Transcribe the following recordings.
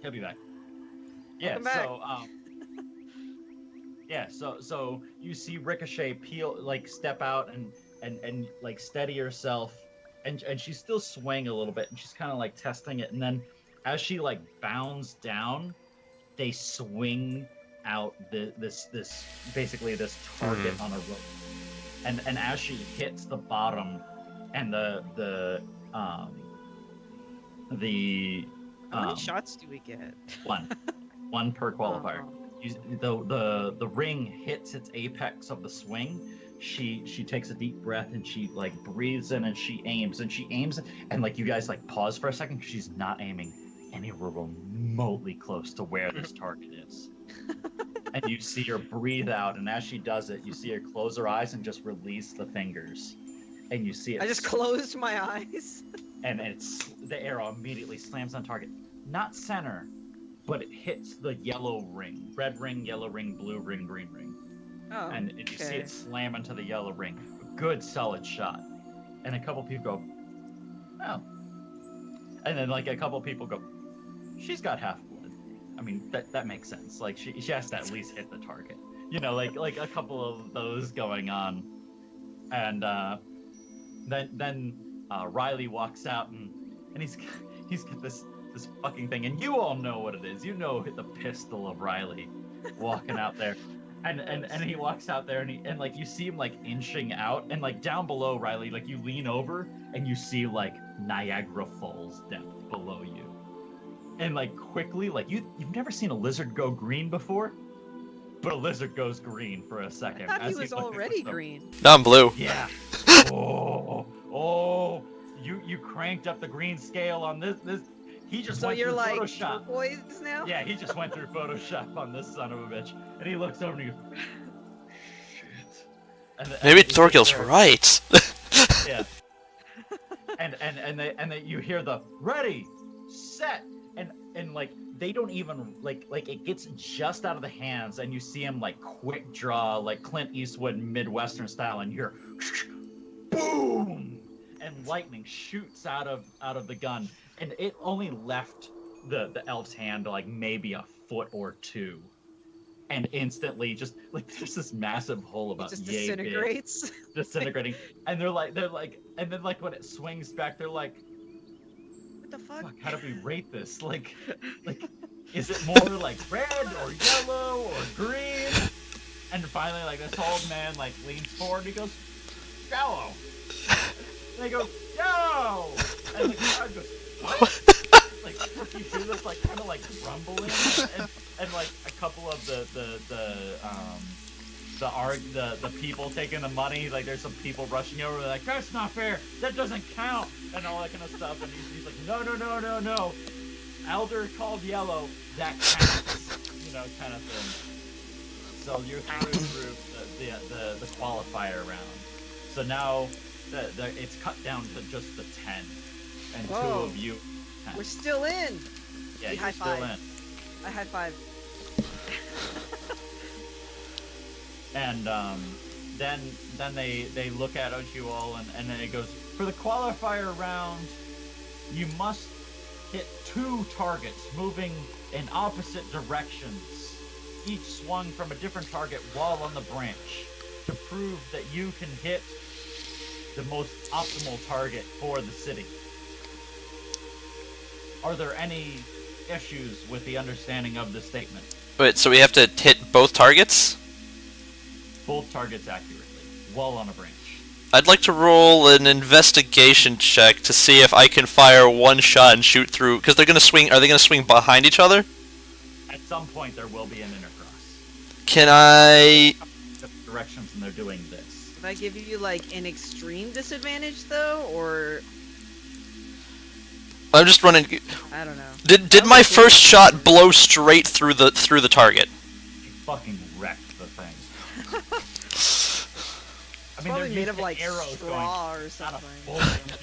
He'll be back. Yeah. Welcome back. So you see Ricochet step out and like steady herself, and she's still swaying a little bit, and she's kind of like testing it, and then as she like bounds down, they swing out this basically this target on a rope, and as she hits the bottom, and how many shots do we get? one per qualifier. The ring hits its apex of the swing. She takes a deep breath and she like breathes in and she aims and like you guys like pause for a second because she's not aiming anywhere remotely close to where this target is. And you see her breathe out, and as she does it, you see her close her eyes and just release the fingers, and you see it. I just closed my eyes. And the arrow immediately slams on target, not center, but it hits the yellow ring, red ring, yellow ring, blue ring, green ring. Oh, and you see it slam into the yellow ring. A good solid shot. And a couple people go, oh. And then like a couple people go, she's got half blood. I mean, that makes sense. Like she has to at least hit the target. You know, like a couple of those going on. And then Riley walks out and he's got this fucking thing, and you all know what it is. You know the pistol of Riley walking out there. And he walks out there and like you see him like inching out, and like down below Riley, like you lean over and you see like Niagara Falls depth below you. And like quickly, like you've never seen a lizard go green before, but a lizard goes green for a second. I thought he was already green. No, I'm blue. Yeah. You cranked up the green scale on this. He just went through Photoshop. Turquoise now? Yeah, he just went through Photoshop on this son of a bitch, and he looks over and he goes, shit. Maybe Thorgil's right. Yeah. And they you hear the ready, set, and like they don't even like it gets just out of the hands, and you see him like quick draw like Clint Eastwood Midwestern style, and you hear boom, and lightning shoots out of the gun. And it only left the elf's hand like maybe a foot or two, and instantly just like there's this massive hole about yay disintegrates. big, disintegrating. And they're like, and then like when it swings back, they're like, what the fuck? How do we rate this? Like, is it more like red or yellow or green? And finally, like this old man like leans forward and he goes, yellow. And they go, yellow. And the crowd goes, what? Like you do this like kind of like rumbling, and like a couple of the people taking the money, like there's some people rushing over, they're like, that's not fair, that doesn't count, and all that kind of stuff, and he's like, no, Elder called yellow, that counts, you know, kind of thing. So you're through the qualifier round. So now it's cut down to just the 10. And Whoa. 2 of you. We're still in. Yeah, you're still in. I high five. And then they look at you all, and then it goes, for the qualifier round, you must hit 2 targets moving in opposite directions, each swung from a different target while on the branch, to prove that you can hit the most optimal target for the city. Are there any issues with the understanding of this statement? Wait, so we have to hit both targets? Both targets accurately, while on a branch. I'd like to roll an investigation check to see if I can fire one shot and shoot through, because they're gonna swing. Are they gonna swing behind each other? At some point, there will be an intercross. Can I? Directions, and they're doing this. Can I give you like an extreme disadvantage though, or? I'm just running. I don't know. Did my first shot blow straight through the target? You fucking wrecked the thing. I mean, Probably they're made of like arrows straw going or something.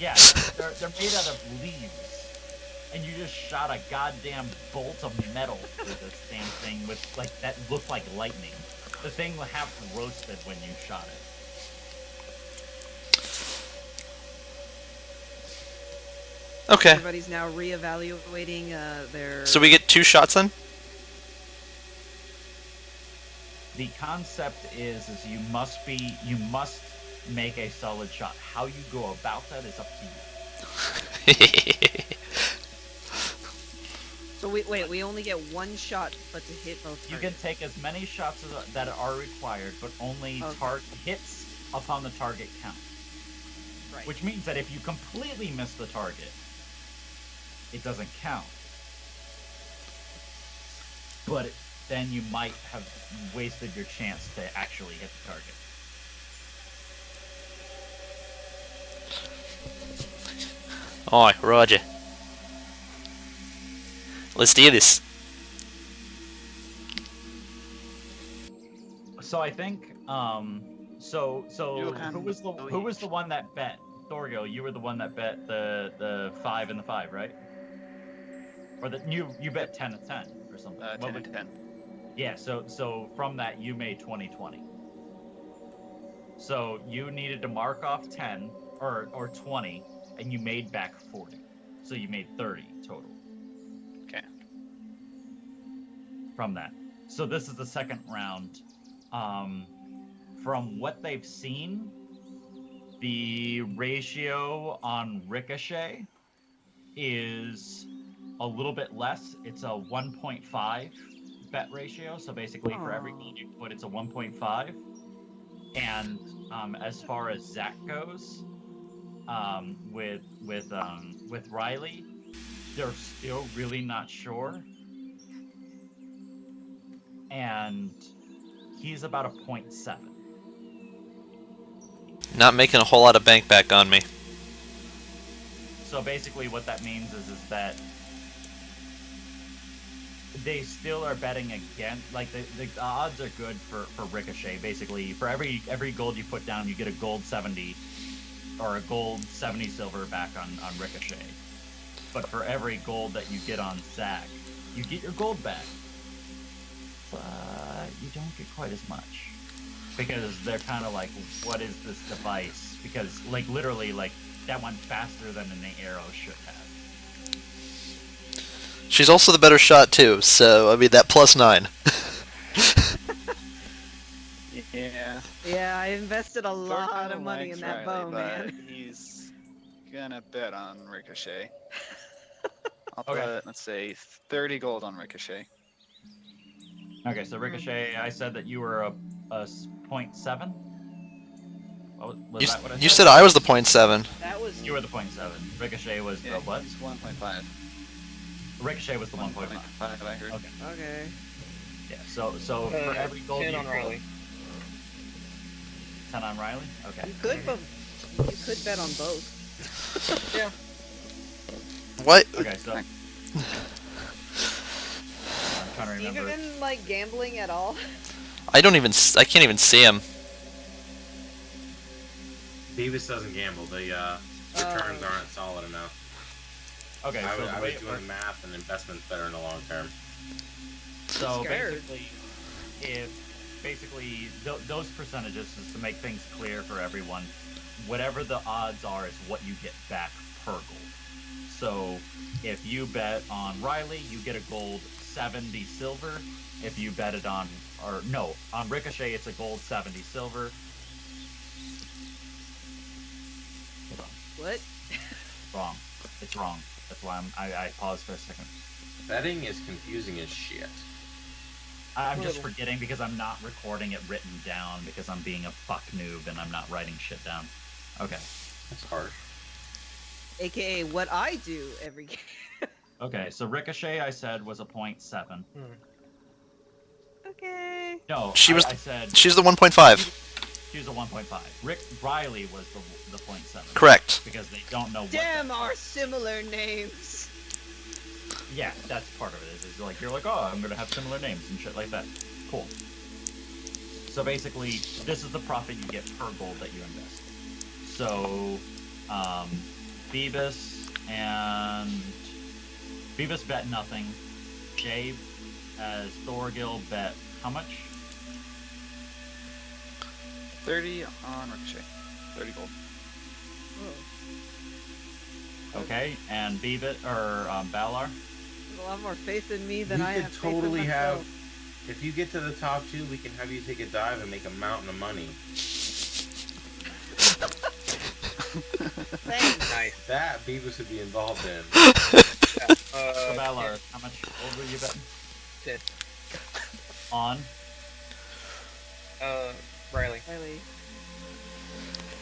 Yeah, they're made out of leaves, and you just shot a goddamn bolt of metal through this damn thing with like that looked like lightning. The thing half roasted when you shot it. Okay. Everybody's now reevaluating their. So we get 2 shots then? The concept is you must make a solid shot. How you go about that is up to you. So wait, we only get 1 shot, but to hit both. You can take as many shots that are required, but only hits upon the target count. Right. Which means that if you completely miss the target, it doesn't count. But then you might have wasted your chance to actually hit the target. Alright, Roger. Let's do this. So I think, so who was the one that bet? Thorgil, you were the one that bet the 5 and the 5, right? Or you bet 10 and 10 or something. 10 and 10. Yeah, so from that you made 20-20. So you needed to mark off 10 or 20, and you made back 40. So you made 30 total. Okay. From that. So this is the second round. From what they've seen, the ratio on Ricochet is a little bit less. It's a 1.5 bet ratio. So basically, for every gold you put, it's a 1.5. And as far as Zach goes, with Riley, they're still really not sure. And he's about a 0.7. Not making a whole lot of bank back on me. So basically what that means is that they still are betting against, like the odds are good for Ricochet. Basically, for every gold you put down, you get a gold 70 or a gold 70 silver back on Ricochet. But for every gold that you get on Zach, you get your gold back. But you don't get quite as much. Because they're kind of like, what is this device? Because, like, literally, like, that went faster than an arrow should have. She's also the better shot, too, so, I mean, that +9. Yeah. Yeah, I invested a lot Thor of money in that Riley, bow, but man. he's gonna bet on Ricochet. I'll Okay. put, let's say, 30 gold on Ricochet. Okay, so Ricochet, I said that you were a 0.7? Was that what I said? You said I was the .7. That was. You were the 0.7. Ricochet was Yeah, the what? He's 1.5. Ricochet was the 1.5. 1.5, I heard. Okay. Okay. Yeah, so for every gold 10 you on put- Riley. 10 on Riley? Okay. You could, bet on both. Yeah. What? Okay, so... I'm trying to Have you remember. been like gambling at all? I can't even see him. Beavis doesn't gamble. The returns aren't solid enough. Okay, I so was the way doing math, and investment's better in the long term. So Scared. basically, those percentages, is to make things clear for everyone, whatever the odds are is what you get back per gold. So if you bet on Riley, you get a gold 70 silver. If you bet it on Ricochet, it's a gold 70 silver. Hold on. What? Wrong. It's wrong. That's why I paused for a second. Betting is confusing as shit. I'm just forgetting because I'm not recording it written down because I'm being a fuck noob and I'm not writing shit down. Okay. That's harsh. AKA what I do every game. Okay, so Ricochet I said was a 0.7. Okay. No, I said She's the 1.5. she was a 1.5. Riley was the 0.7. Correct. Because they don't know what Damn our similar names. Yeah, that's part of it. Is like you're like, oh, I'm gonna have similar names and shit like that. Cool. So basically, this is the profit you get per gold that you invest. So, Beavis bet nothing. Jay, as Thorgil, bet how much? 30 on Ricochet. 30 gold. Okay, and Beavis or Balar. There's a lot more faith in me than We I could have faith in totally have. myself. If you get to the top 2, we can have you take a dive and make a mountain of money. Thanks. Nice. That Beavis would be involved in. Yeah. So Balar, how much gold were you betting? 10. On. Riley. Riley.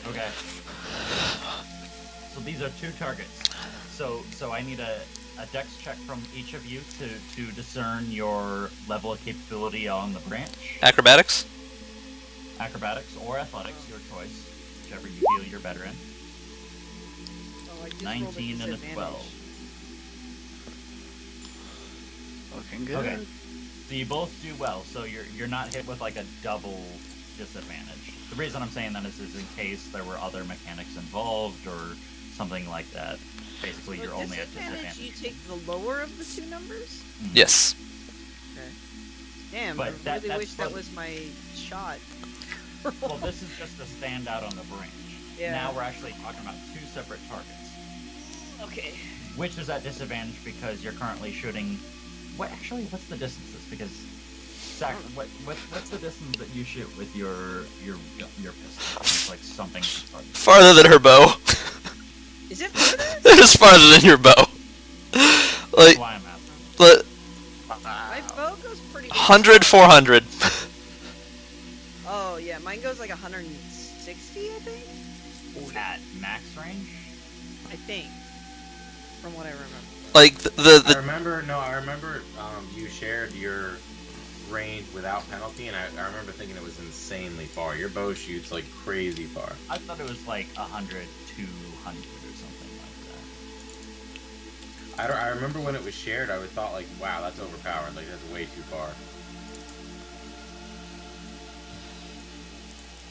Okay. So these are 2 targets. So I need a dex check from each of you to discern your level of capability on the branch. Acrobatics? Acrobatics or athletics, your choice. Whichever you feel you're better in. Oh, I just 19 and a 12. Looking good. Okay. So you both do well, so you're not hit with like a double disadvantage. The reason I'm saying that is in case there were other mechanics involved or something like that. Basically, you're only at disadvantage. You take the lower of the 2 numbers? Mhm. Yes. Okay. Damn, But I that- really that's wish that for- was my shot. Well, this is just a standout on the branch. Yeah. Now we're actually talking about 2 separate targets. Okay. Which is at disadvantage because you're currently shooting. What's the distances? Because Zach, what's the distance that you shoot with your pistol? It's like something. Farther than her bow. Is it further? It is farther than your bow. That's Like, why I'm asking. My bow goes pretty 100, 400. Oh, yeah, mine goes like 160, I think? At max range. I think. From what I remember. Like, I remember you shared your range without penalty, and I remember thinking it was insanely far. Your bow shoots like crazy far. I thought it was like 100, 200 or something like that. I remember when it was shared, I would thought like, wow, that's overpowered. Like that's way too far.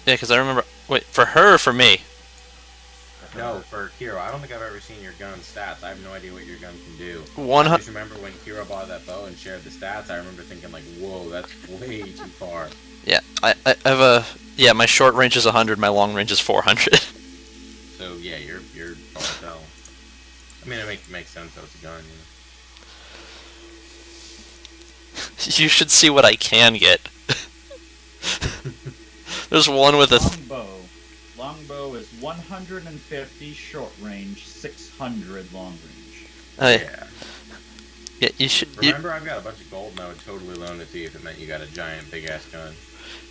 Yeah, because I remember... Wait, for her or for me? No, for Kiro, I don't think I've ever seen your gun stats. I have no idea what your gun can do. I 100... just remember when Kiro bought that bow and shared the stats, I remember thinking like, whoa, that's way too far. Yeah, I have a... Yeah, my short range is 100, my long range is 400. So yeah, you're far as hell. I mean, it makes sense though, it's a gun, you know. You should see what I can get. There's one with a... Longbow is 150 short range, 600 long range. Oh, yeah. Yeah. Yeah, you should... Remember, I've got a bunch of gold and I would totally loan it to you if it meant you got a giant big ass gun.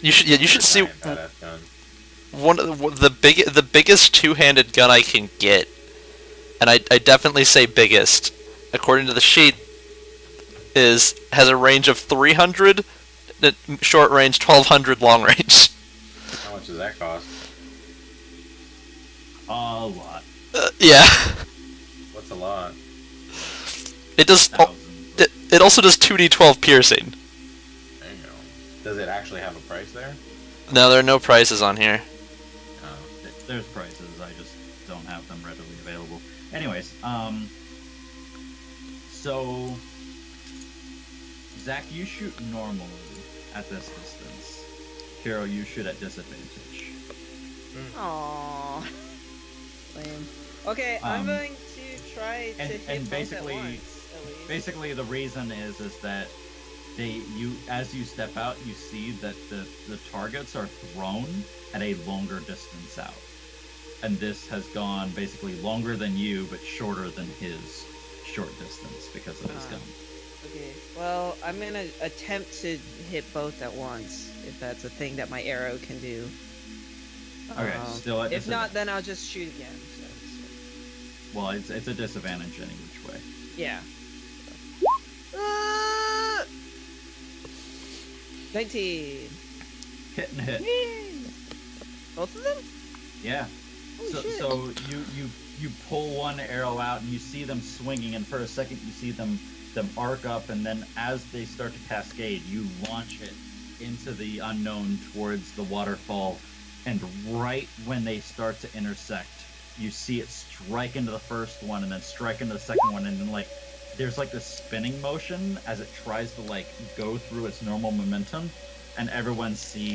You should see... Giant badass gun. One of the biggest two-handed gun I can get, and I definitely say biggest, according to the sheet, has a range of 300 short range, 1200 long range. How much does that cost? A lot. Yeah. What's a lot? It does. Thousands. It also does 2d12 piercing. There you go. Does it actually have a price there? No, there are no prices on here. Oh. There's prices, I just don't have them readily available. Anyways, so Zach, you shoot normally at this distance. Kiro, you shoot at disadvantage. Aww. Lame. Okay, I'm going to try to hit and both basically- at once, at least. Basically, the reason is that as you step out, you see that the targets are thrown at a longer distance out, and this has gone basically longer than you, but shorter than his short distance because of his gun. Okay, well, I'm gonna attempt to hit both at once, if that's a thing that my arrow can do. Okay, still at If not, disadvantage. then I'll just shoot again. Well, it's a disadvantage any which way. Yeah. 19. Hit and hit. Both of them? Yeah. Holy So, shit. so you pull one arrow out and you see them swinging, and for a second you see them arc up, and then as they start to cascade, you launch it into the unknown towards the waterfall, and right when they start to intersect, you see it strike into the first one and then strike into the second one, and then there's this spinning motion as it tries to go through its normal momentum, and everyone sees